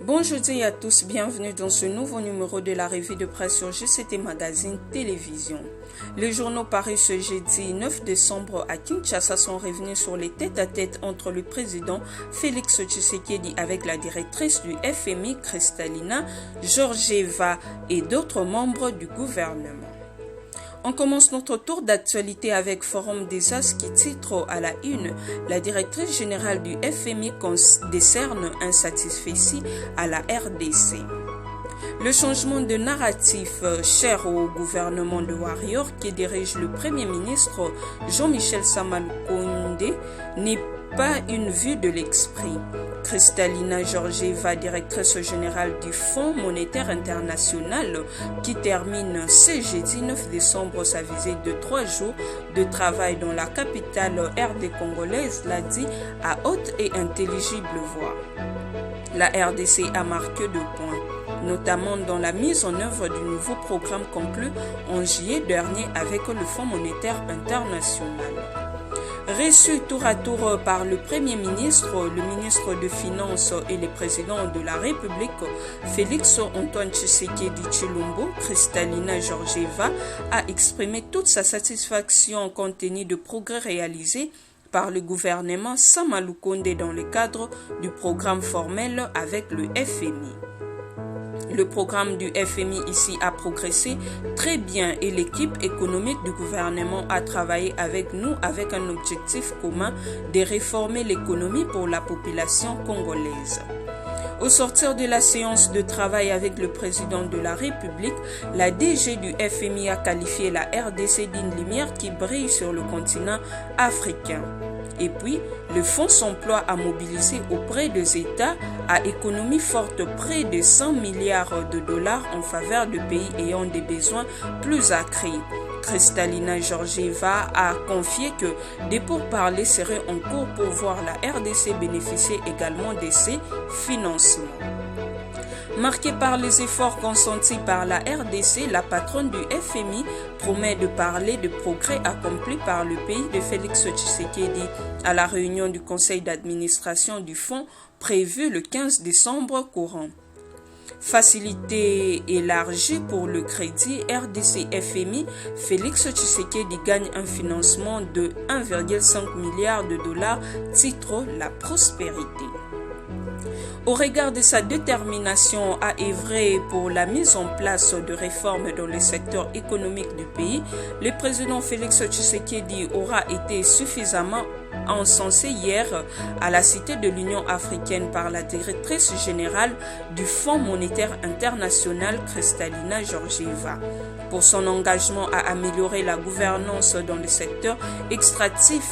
Bonjour à tous, bienvenue dans ce nouveau numéro de la revue de presse sur GCT Magazine Télévision. Les journaux parus ce jeudi 9 décembre à Kinshasa sont revenus sur les tête-à-tête entre le président Félix Tshisekedi avec la directrice du FMI Kristalina Georgieva et d'autres membres du gouvernement. On commence notre tour d'actualité avec Forum des As qui titre à la une « La directrice générale du FMI décerne un satisfecit à la RDC ». Le changement de narratif cher au gouvernement de Warrior qui dirige le Premier ministre Jean-Michel Samalukonde n'est pas une vue de l'esprit. Kristalina Georgieva, directrice générale du Fonds monétaire international, qui termine ce jeudi 9 décembre sa visite de 3 jours de travail dans la capitale RD congolaise, l'a dit à haute et intelligible voix. La RDC a marqué 2 points, notamment dans la mise en œuvre du nouveau programme conclu en juillet dernier avec le Fonds monétaire international. Reçu tour à tour par le Premier ministre, le ministre des Finances et le président de la République, Félix Antoine Tshisekedi Tshilombo, Kristalina Georgieva a exprimé toute sa satisfaction compte tenu de progrès réalisés par le gouvernement Samalukonde dans le cadre du programme formel avec le FMI. Le programme du FMI ici a progressé très bien et l'équipe économique du gouvernement a travaillé avec nous avec un objectif commun de réformer l'économie pour la population congolaise. Au sortir de la séance de travail avec le président de la République, la DG du FMI a qualifié la RDC d'une lumière qui brille sur le continent africain. Et puis, le fonds s'emploie à mobiliser auprès des États à économie forte près de 100 milliards de dollars en faveur de pays ayant des besoins plus accrus. Kristalina Georgieva a confié que des pourparlers seraient en cours pour voir la RDC bénéficier également de ces financements. Marquée par les efforts consentis par la RDC, la patronne du FMI promet de parler de progrès accomplis par le pays de Félix Tshisekedi à la réunion du conseil d'administration du fonds prévue le 15 décembre courant. Facilité élargie pour le crédit RDC-FMI, Félix Tshisekedi gagne un financement de 1,5 milliard de dollars, titre La Prospérité. Au regard de sa détermination à œuvrer pour la mise en place de réformes dans le secteur économique du pays, le président Félix Tshisekedi aura été suffisamment encensé hier à la Cité de l'Union africaine par la directrice générale du Fonds monétaire international, Kristalina Georgieva, pour son engagement à améliorer la gouvernance dans le secteur extractif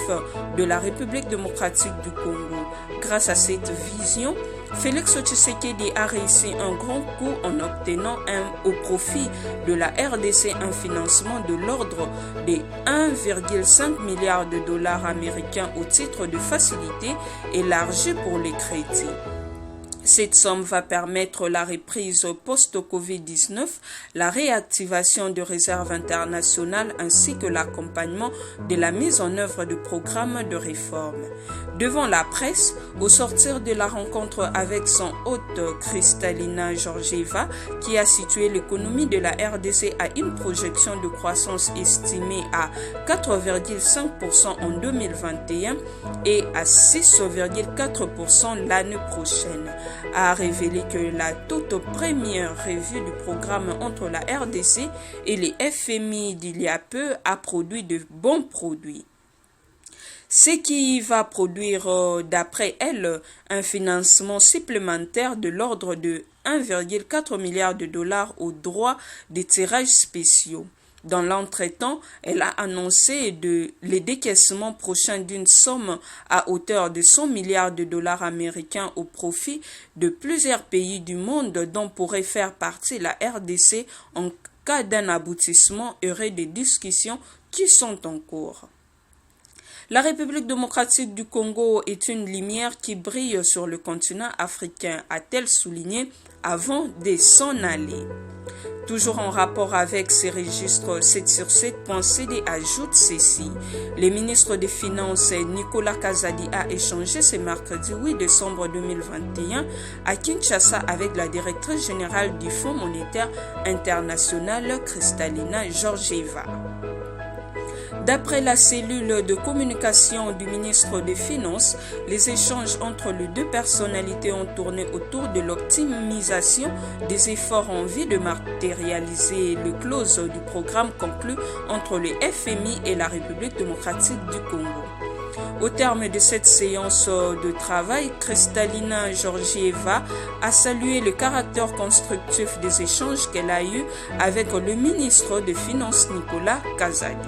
de la République démocratique du Congo. Grâce à cette vision, Félix Tshisekedi a réussi un grand coup en obtenant au profit de la RDC un financement de l'ordre de 1,5 milliard de dollars américains au titre de facilité élargie pour les crédits. Cette somme va permettre la reprise post-Covid-19, la réactivation de réserves internationales ainsi que l'accompagnement de la mise en œuvre de programmes de réforme. Devant la presse, au sortir de la rencontre avec son hôte Kristalina Georgieva, qui a situé l'économie de la RDC à une projection de croissance estimée à 4,5% en 2021 et à 6,4% l'année prochaine, a révélé que la toute première revue du programme entre la RDC et les FMI d'il y a peu a produit de bons produits. Ce qui va produire, d'après elle, un financement supplémentaire de l'ordre de 1,4 milliard de dollars aux droits des tirages spéciaux. Dans l'entretemps, elle a annoncé le décaissement prochain d'une somme à hauteur de 100 milliards de dollars américains au profit de plusieurs pays du monde dont pourrait faire partie la RDC en cas d'un aboutissement heureux des discussions qui sont en cours. La République démocratique du Congo est une lumière qui brille sur le continent africain, a-t-elle souligné avant de s'en aller. Toujours en rapport avec ces registres 7/7.cd ajoute ceci. Le ministre des Finances Nicolas Kazadi a échangé ce mercredi 8 décembre 2021 à Kinshasa avec la directrice générale du Fonds monétaire international Kristalina Georgieva. D'après la cellule de communication du ministre des Finances, les échanges entre les deux personnalités ont tourné autour de l'optimisation des efforts en vue de matérialiser les clauses du programme conclu entre le FMI et la République démocratique du Congo. Au terme de cette séance de travail, Kristalina Georgieva a salué le caractère constructif des échanges qu'elle a eus avec le ministre des Finances Nicolas Kazadi.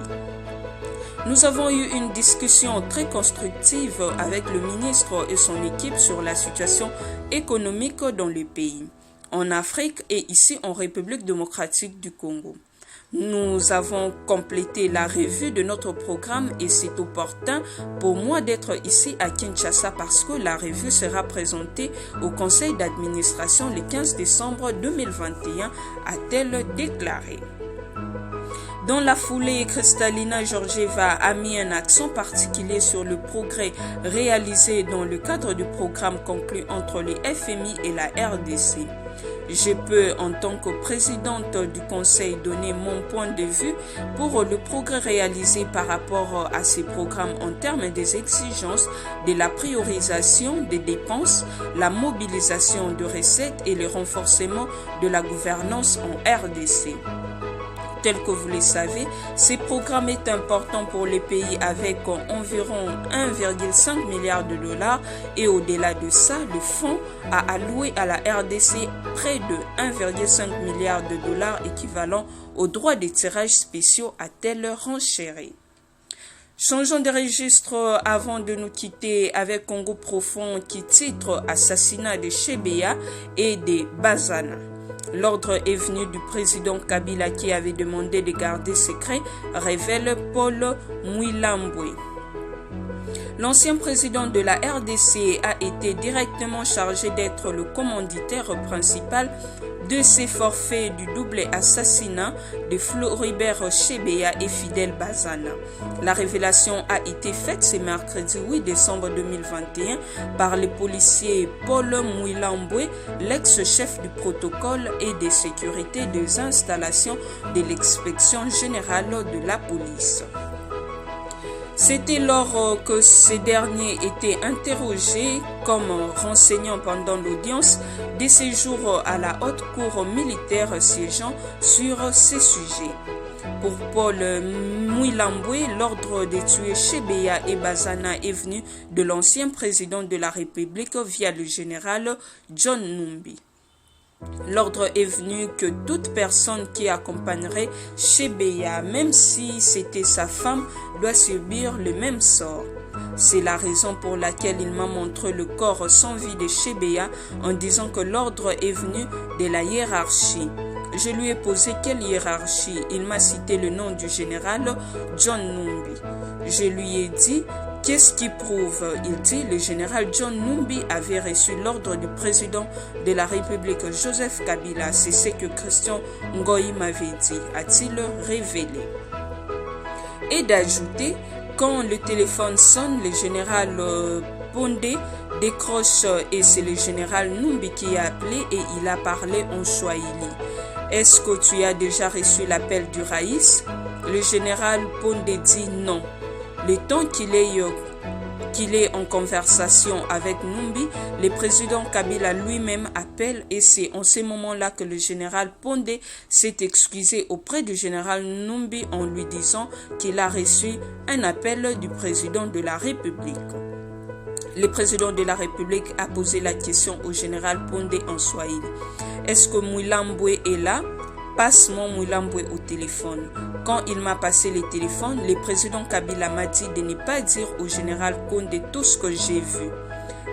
Nous avons eu une discussion très constructive avec le ministre et son équipe sur la situation économique dans le pays, en Afrique et ici en République démocratique du Congo. Nous avons complété la revue de notre programme et c'est opportun pour moi d'être ici à Kinshasa parce que la revue sera présentée au conseil d'administration le 15 décembre 2021, a-t-elle déclaré. Dans la foulée, Kristalina Georgieva a mis un accent particulier sur le progrès réalisé dans le cadre du programme conclu entre le FMI et la RDC. Je peux, en tant que présidente du Conseil, donner mon point de vue pour le progrès réalisé par rapport à ces programmes en termes des exigences, de la priorisation des dépenses, la mobilisation de recettes et le renforcement de la gouvernance en RDC. Tel que vous le savez, ce programme est important pour les pays avec environ 1,5 milliard de dollars et au-delà de ça, le fonds a alloué à la RDC près de 1,5 milliard de dollars équivalent aux droits de tirage spéciaux, a-t-elle renchéri. Changeons de registre avant de nous quitter avec Congo Profond qui titre Assassinat de Chebeya et de Bazana. L'ordre est venu du président Kabila qui avait demandé de garder secret, révèle Paul Mouilambwe. L'ancien président de la RDC a été directement chargé d'être le commanditaire principal de ces forfaits du double assassinat de Floribert Chebeya et Fidel Bazana. La révélation a été faite ce mercredi 8 décembre 2021 par le policier Paul Mouilambwe, l'ex-chef du protocole et de sécurité des installations de l'inspection générale de la police. C'était lors que ce dernier était interrogé comme renseignant pendant l'audience de séjour à la haute cour militaire siégeant sur ces sujets. Pour Paul Mouilambwe, l'ordre de tuer Chebeya et Bazana est venu de l'ancien président de la République via le général John Numbi. L'ordre est venu que toute personne qui accompagnerait Chebeya, même si c'était sa femme, doit subir le même sort. C'est la raison pour laquelle il m'a montré le corps sans vie de Chebeya en disant que l'ordre est venu de la hiérarchie. Je lui ai posé quelle hiérarchie. Il m'a cité le nom du général John Numbi. Je lui ai dit qu'est-ce qui prouve? Il dit le général John Numbi avait reçu l'ordre du président de la République Joseph Kabila. C'est ce que Christian Ngoyi m'avait dit, a-t-il révélé. Et d'ajouter, quand le téléphone sonne, le général Pondé décroche et c'est le général Numbi qui a appelé et il a parlé en Swahili. Est-ce que tu as déjà reçu l'appel du Raïs? Le général Pondé dit non. Le temps qu'il est en conversation avec Numbi, le président Kabila lui-même appelle et c'est en ce moment-là que le général Pondé s'est excusé auprès du général Numbi en lui disant qu'il a reçu un appel du président de la République. Le président de la République a posé la question au général Pondé en Swahili. Est-ce que Mouilambwe est là? Passe-moi Mouilambwe au téléphone. Quand il m'a passé le téléphone, le président Kabila m'a dit de ne pas dire au général Kondé tout ce que j'ai vu.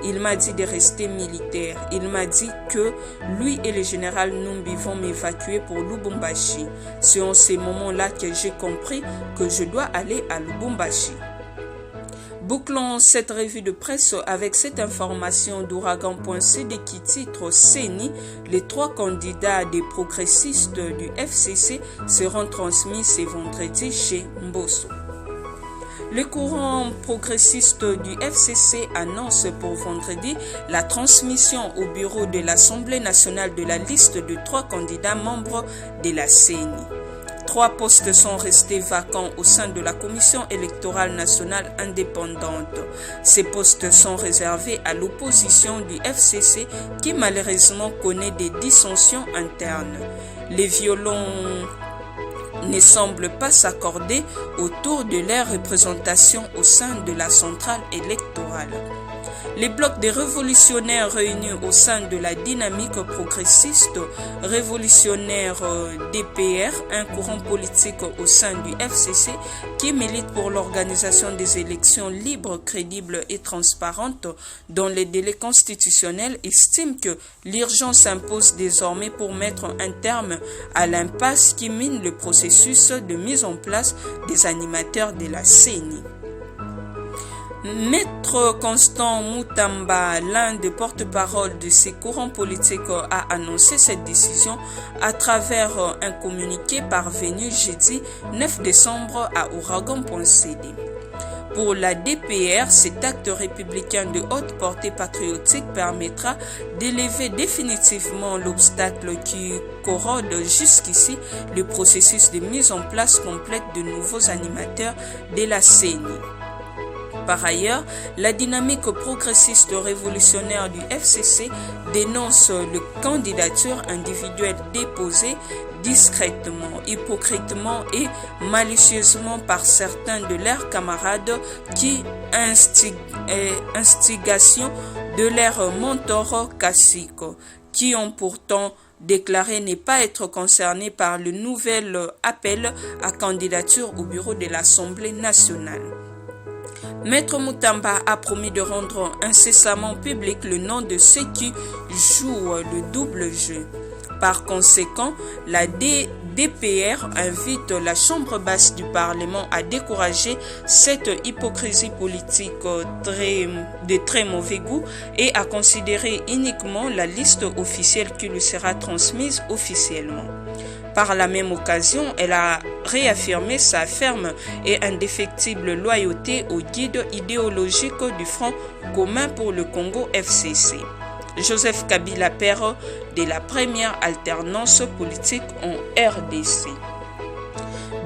Il m'a dit de rester militaire. Il m'a dit que lui et le général Numbi vont m'évacuer pour Lubumbashi. C'est en ces moments-là que j'ai compris que je dois aller à Lubumbashi. Bouclons cette revue de presse avec cette information d'Ouragan.cd qui titre CENI. Les 3 candidats des progressistes du FCC seront transmis ce vendredi chez Mbosso. Le courant progressiste du FCC annonce pour vendredi la transmission au bureau de l'Assemblée nationale de la liste de 3 candidats membres de la CENI. 3 postes sont restés vacants au sein de la Commission électorale nationale indépendante. Ces postes sont réservés à l'opposition du FCC qui malheureusement connaît des dissensions internes. Les violons ne semblent pas s'accorder autour de leur représentation au sein de la centrale électorale. Les blocs des révolutionnaires réunis au sein de la dynamique progressiste révolutionnaire DPR, un courant politique au sein du FCC qui milite pour l'organisation des élections libres, crédibles et transparentes dans les délais constitutionnels, estime que l'urgence s'impose désormais pour mettre un terme à l'impasse qui mine le processus de mise en place des animateurs de la CENI. Maître Constant Moutamba, l'un des porte-parole de ces courants politiques, a annoncé cette décision à travers un communiqué parvenu jeudi 9 décembre à Ouragan.cd. Pour la DPR, cet acte républicain de haute portée patriotique permettra d'élever définitivement l'obstacle qui corrode jusqu'ici le processus de mise en place complète de nouveaux animateurs de la CENI. Par ailleurs, la dynamique progressiste révolutionnaire du FCC dénonce les candidatures individuelles déposées discrètement, hypocritement et malicieusement par certains de leurs camarades qui instigation de leurs mentors caciques, qui ont pourtant déclaré ne pas être concernés par le nouvel appel à candidature au bureau de l'Assemblée nationale. Maître Moutamba a promis de rendre incessamment public le nom de ceux qui jouent le double jeu. Par conséquent, la DPR invite la Chambre basse du Parlement à décourager cette hypocrisie politique de très mauvais goût et à considérer uniquement la liste officielle qui lui sera transmise officiellement. Par la même occasion, elle a réaffirmé sa ferme et indéfectible loyauté au guide idéologique du Front commun pour le Congo FCC. Joseph Kabila, père de la première alternance politique en RDC.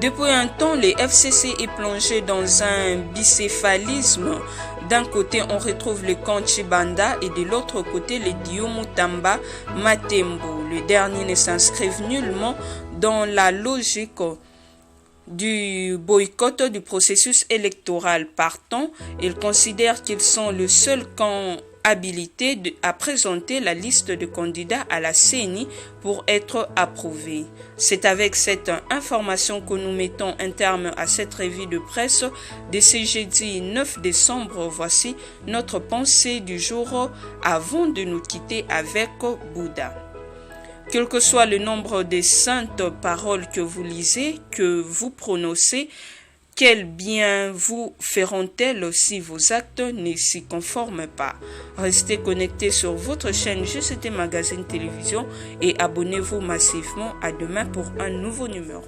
Depuis un temps, le FCC est plongé dans un bicéphalisme. D'un côté, on retrouve le camp Chibanda et de l'autre côté, le Dio Moutamba Matembo. Le dernier ne s'inscrit nullement dans la logique du boycott du processus électoral. Partant, ils considèrent qu'ils sont le seul camp habilité à présenter la liste de candidats à la CENI pour être approuvés. C'est avec cette information que nous mettons un terme à cette revue de presse de ce jeudi 9 décembre. Voici notre pensée du jour avant de nous quitter avec Bouddha. Quel que soit le nombre de saintes paroles que vous lisez, que vous prononcez, quel bien vous feront-elles si vos actes ne s'y conforment pas? Restez connectés sur votre chaîne JCT Magazine Télévision et abonnez-vous massivement. À demain pour un nouveau numéro.